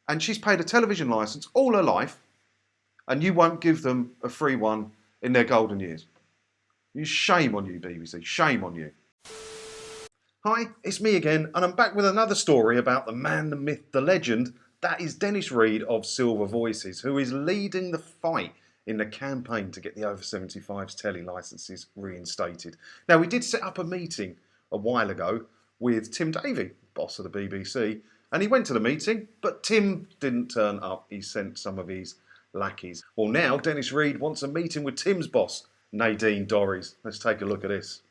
And she's paid a television licence all her life, and you won't give them a free one in their golden years. Shame on you, BBC. Shame on you. Hi, it's me again, and I'm back with another story about the man, the myth, the legend. That is Dennis Reid of Silver Voices, who is leading the fight in the campaign to get the over 75s telly licences reinstated. Now, we did set up a meeting a while ago with Tim Davie, boss of the BBC, and he went to the meeting, but Tim didn't turn up. He sent some of his lackeys. Well, now Dennis Reid wants a meeting with Tim's boss, Nadine Dorries. Let's take a look at this.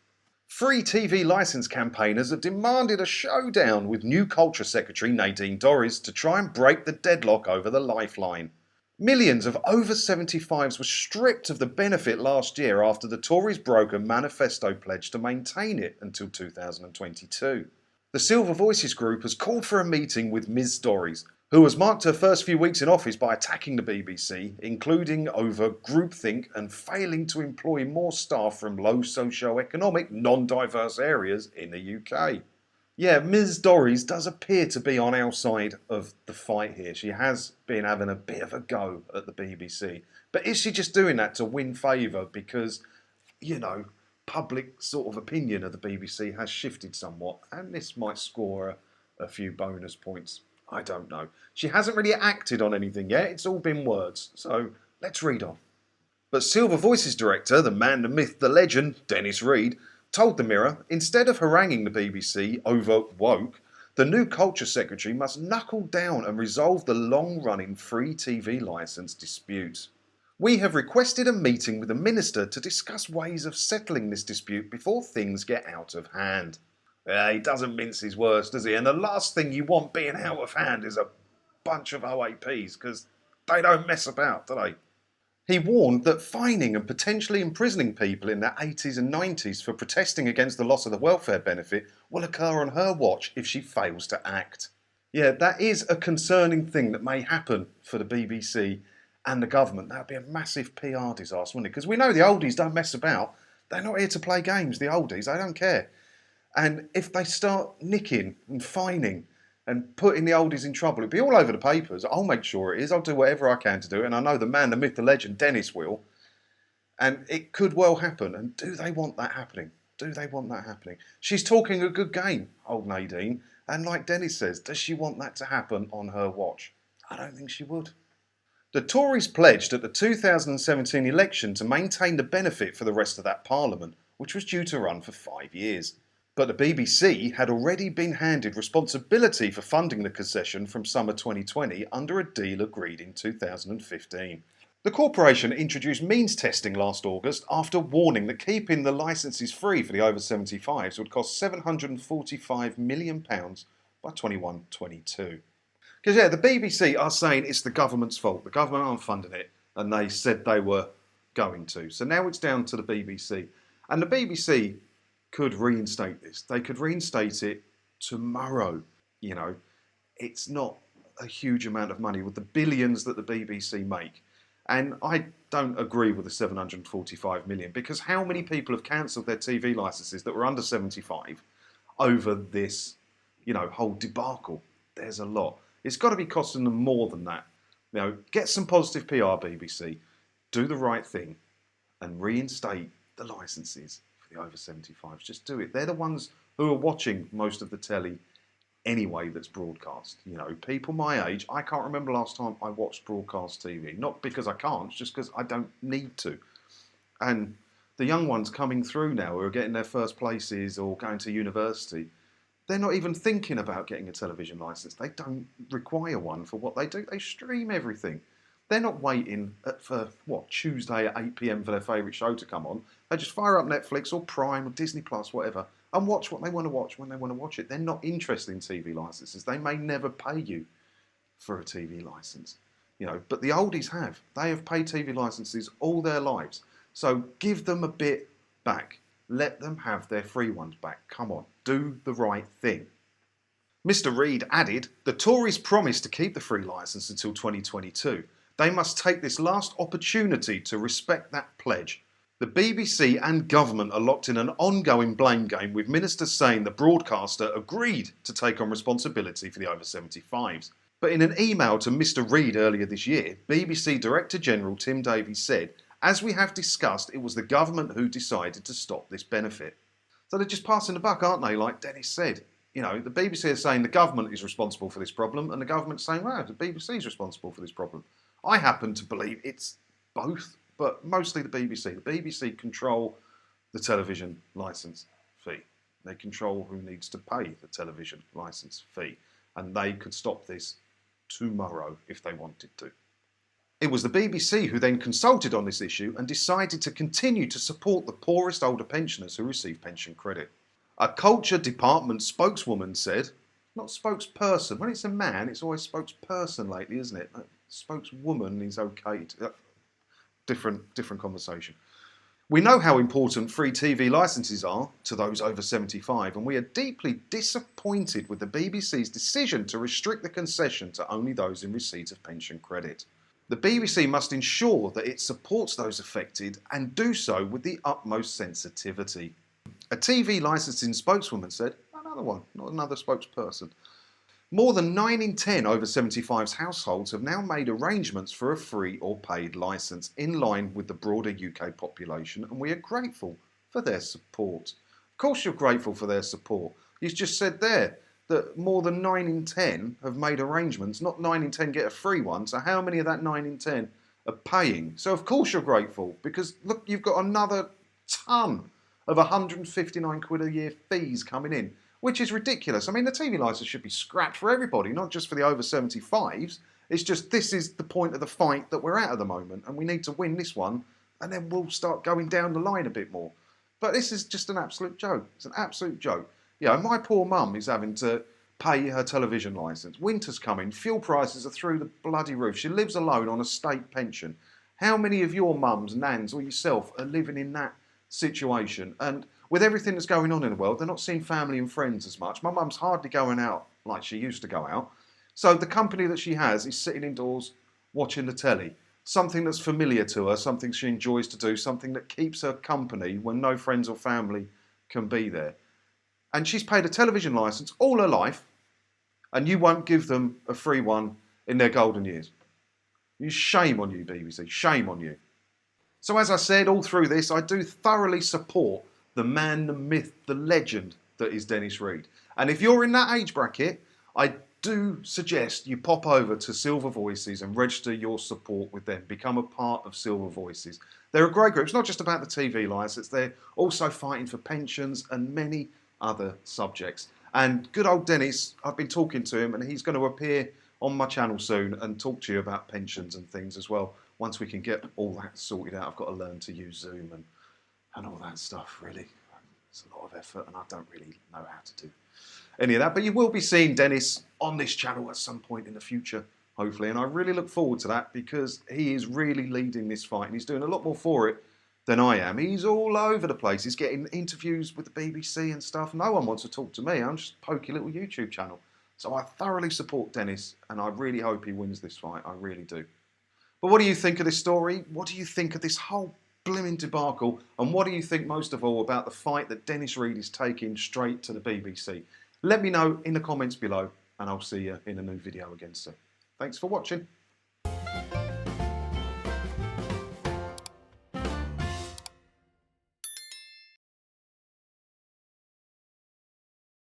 Free TV licence campaigners have demanded a showdown with new Culture Secretary Nadine Dorries to try and break the deadlock over the lifeline. Millions of over 75s were stripped of the benefit last year after the Tories broke a manifesto pledge to maintain it until 2022. The Silver Voices group has called for a meeting with Ms Dorries, who has marked her first few weeks in office by attacking the BBC, including over groupthink and failing to employ more staff from low socio-economic, non-diverse areas in the UK. Yeah, Ms Dorries does appear to be on our side of the fight here. She has been having a bit of a go at the BBC. But is she just doing that to win favour because, public sort of opinion of the BBC has shifted somewhat, and this might score a few bonus points? I don't know. She hasn't really acted on anything yet. It's all been words. So let's read on. But Silver Voices director, the man, the myth, the legend, Dennis Reid, told the Mirror, instead of haranguing the BBC over woke, the new Culture Secretary must knuckle down and resolve the long-running free TV licence dispute. We have requested a meeting with the Minister to discuss ways of settling this dispute before things get out of hand. He doesn't mince his words, does he? And the last thing you want being out of hand is a bunch of OAPs, because they don't mess about, do they? He warned that fining and potentially imprisoning people in their 80s and 90s for protesting against the loss of the welfare benefit will occur on her watch if she fails to act. Yeah, that is a concerning thing that may happen for the BBC and the government. That would be a massive PR disaster, wouldn't it? Because we know the oldies don't mess about. They're not here to play games, the oldies. They don't care. And if they start nicking and fining and putting the oldies in trouble, it'll be all over the papers. I'll make sure it is. I'll do whatever I can to do it. And I know the man, the myth, the legend, Dennis will. And it could well happen. And do they want that happening? Do they want that happening? She's talking a good game, old Nadine. And like Dennis says, does she want that to happen on her watch? I don't think she would. The Tories pledged at the 2017 election to maintain the benefit for the rest of that parliament, which was due to run for 5 years. But the BBC had already been handed responsibility for funding the concession from summer 2020 under a deal agreed in 2015. The corporation introduced means testing last August after warning that keeping the licences free for the over 75s would cost £745 million by 21-22. Because the BBC are saying it's the government's fault. The government aren't funding it, and they said they were going to. So now it's down to the BBC. And the BBC could reinstate this. They could reinstate it tomorrow. It's not a huge amount of money with the billions that the BBC make. And I don't agree with the 745 million, because how many people have cancelled their TV licences that were under 75 over this, whole debacle? There's a lot. It's got to be costing them more than that. Get some positive PR, BBC. Do the right thing and reinstate the licences for the over 75s. Just do it. They're the ones who are watching most of the telly anyway that's broadcast. People my age, I can't remember last time I watched broadcast TV. Not because I can't, it's just because I don't need to. And the young ones coming through now who are getting their first places or going to university, they're not even thinking about getting a television licence. They don't require one for what they do. They stream everything. They're not waiting for, Tuesday at 8 PM for their favourite show to come on. They just fire up Netflix or Prime or Disney Plus, whatever, and watch what they want to watch when they want to watch it. They're not interested in TV licences. They may never pay you for a TV licence. But the oldies have. They have paid TV licences all their lives. So give them a bit back. Let them have their free ones back. Come on, do the right thing. Mr. Reid added, the Tories promised to keep the free licence until 2022. They must take this last opportunity to respect that pledge. The BBC and government are locked in an ongoing blame game, with ministers saying the broadcaster agreed to take on responsibility for the over 75s. But in an email to Mr. Reid earlier this year, BBC Director General Tim Davies said, "As we have discussed, it was the government who decided to stop this benefit." So they're just passing the buck, aren't they, like Dennis said? You know, the BBC is saying the government is responsible for this problem, and the government's saying, well, the BBC is responsible for this problem. I happen to believe it's both, but mostly the BBC. The BBC control the television licence fee. They control who needs to pay the television licence fee, and they could stop this tomorrow if they wanted to. It was the BBC who then consulted on this issue and decided to continue to support the poorest older pensioners who receive pension credit. A culture department spokeswoman said, not spokesperson, when it's a man it's always spokesperson lately, isn't it? Spokeswoman is okay, different conversation. "We know how important free TV licences are to those over 75, and we are deeply disappointed with the BBC's decision to restrict the concession to only those in receipt of pension credit. The BBC must ensure that it supports those affected and do so with the utmost sensitivity." A TV licensing spokeswoman said, another one, not another spokesperson. "More than 9 in 10 over 75s households have now made arrangements for a free or paid licence in line with the broader UK population, and we are grateful for their support." Of course you're grateful for their support. You've just said there that more than 9 in 10 have made arrangements, not 9 in 10 get a free one, so how many of that 9 in 10 are paying? So of course you're grateful, because look, you've got another ton of 159 quid a year fees coming in, which is ridiculous. I mean, the TV licence should be scrapped for everybody, not just for the over 75s. It's just this is the point of the fight that we're at the moment, and we need to win this one, and then we'll start going down the line a bit more. But this is just an absolute joke. It's an absolute joke. You know, my poor mum is having to pay her television licence. Winter's coming. Fuel prices are through the bloody roof. She lives alone on a state pension. How many of your mums, nans, or yourself are living in that situation? And with everything that's going on in the world, they're not seeing family and friends as much. My mum's hardly going out like she used to go out. So the company that she has is sitting indoors watching the telly. Something that's familiar to her, something she enjoys to do, something that keeps her company when no friends or family can be there. And she's paid a television licence all her life, and you won't give them a free one in their golden years. Shame on you, BBC. Shame on you. So as I said, all through this, I do thoroughly support the man, the myth, the legend that is Dennis Reid. And if you're in that age bracket, I do suggest you pop over to Silver Voices and register your support with them. Become a part of Silver Voices. They're a great group. It's not just about the TV licence. They're also fighting for pensions and many other subjects. And good old Dennis, I've been talking to him, and he's going to appear on my channel soon and talk to you about pensions and things as well. Once we can get all that sorted out, I've got to learn to use Zoom and all that stuff, really. It's a lot of effort, and I don't really know how to do any of that. But you will be seeing Dennis on this channel at some point in the future, hopefully. And I really look forward to that, because he is really leading this fight, and he's doing a lot more for it than I am. He's all over the place. He's getting interviews with the BBC and stuff. No one wants to talk to me. I'm just a pokey little YouTube channel. So I thoroughly support Dennis, and I really hope he wins this fight. I really do. But what do you think of this story? What do you think of this whole blimmin' debacle? And what do you think most of all about the fight that Dennis Reid is taking straight to the BBC? Let me know in the comments below, and I'll see you in a new video again soon. Thanks for watching.